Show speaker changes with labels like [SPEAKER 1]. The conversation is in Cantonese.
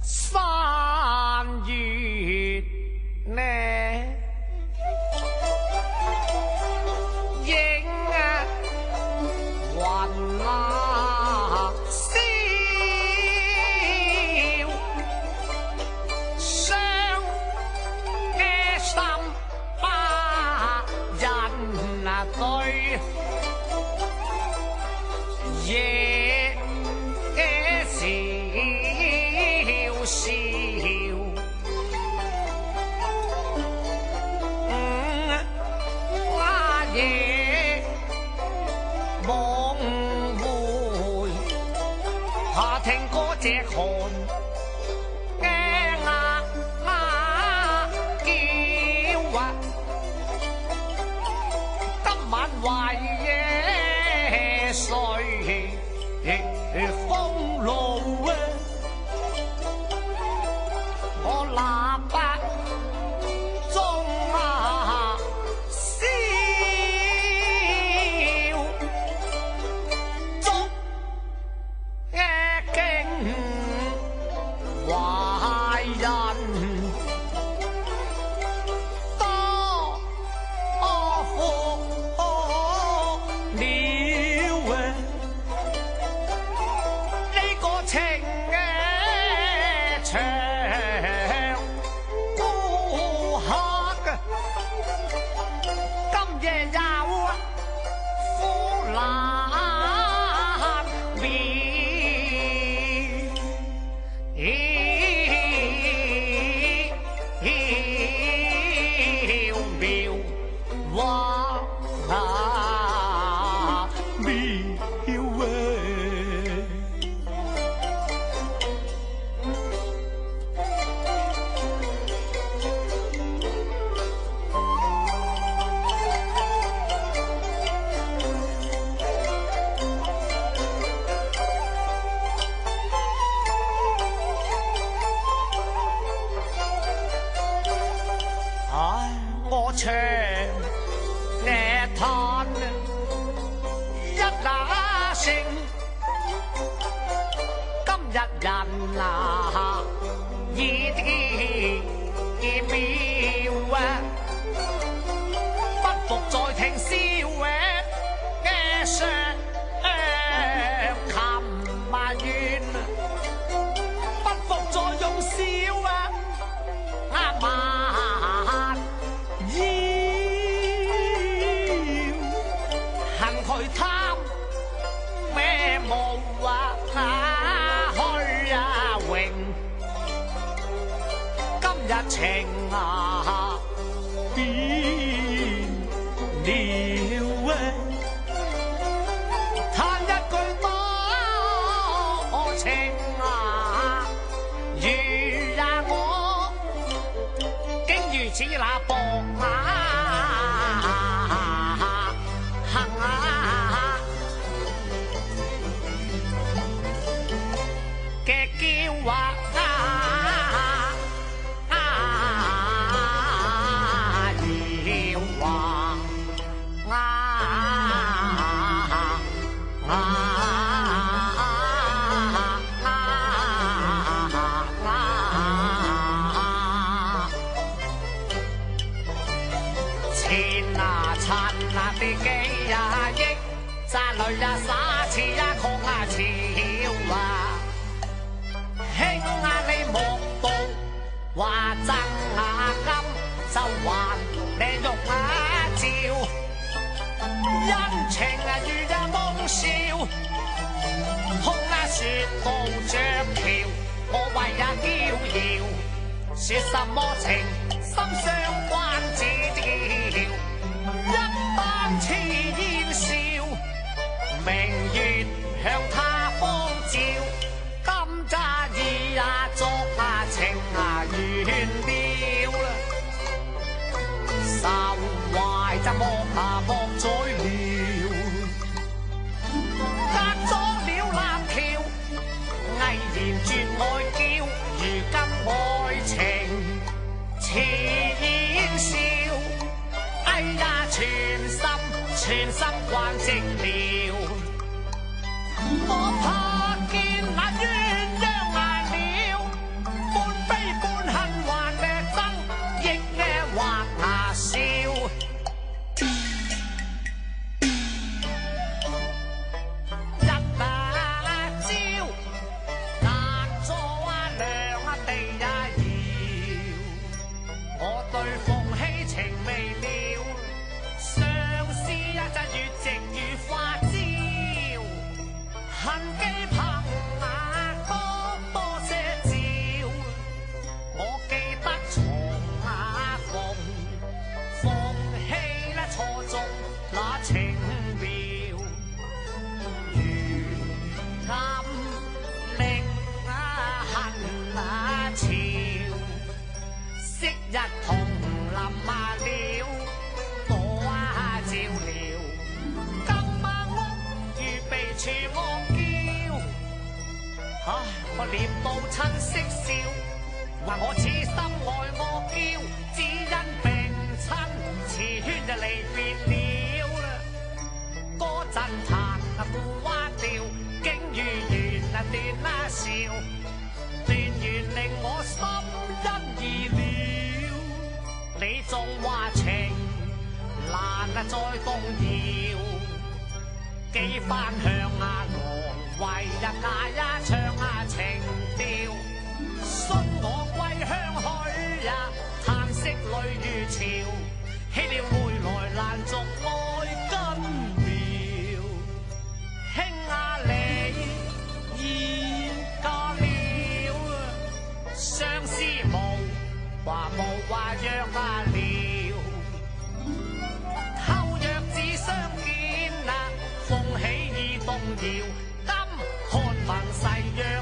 [SPEAKER 1] 山月呢影雲啊消，傷嘅心啊人啊對夜嘅笑笑。夜夢回，下聽嗰隻寒嘅叫啊，今晚為夜睡風露啊，我喇叭中啊壞人多苦了呢個情長孤客，今夜有苦難面。我唱呢嘆一那聲，今日人啊已啲妙啊，不服再聽笑嘅雙琴埋怨，不服再用笑啊嘛。恨佢貪咩無啊虛啊榮，今日情啊變了嘆一句多情啊，如啊我竟如此那薄啊嘅叫啊要話錢啊趁啊啲幾啊億，揸女啊耍次啊窮啊潮啊。兄啊你莫道話爭啊金，就還你肉啊照，恩情啊如啊夢笑，空啊説到着橋，我為啊驕傲，説什麼情深相關子調，一班痴煙笑，明月向他方照。今咋意啊作啊情啊遠了，愁懷就莫啊莫再了，隔咗了南橋，毅然絕愛嬌，如今愛情似煙消，哎呀全心慣寂了，我怕見那鴛鴦。一同臨啊了，我啊照料。今晚屋預備處安嬌，唉，我念到親戚笑，話我此心愛我嬌，只因並親詞圈就離別了啦。嗰陣彈故蛙調，竟如願斷啊笑，斷緣令我心欣意了。你仲話情難再動搖，幾番向啊來為嗌呀唱啊情調，信我歸鄉去呀，嘆息淚如潮，棄了回來難續愛根苗。兄啊你已嫁了，相思無話約啊了，偷約只相見啊，風起已動搖，今看憑誓約。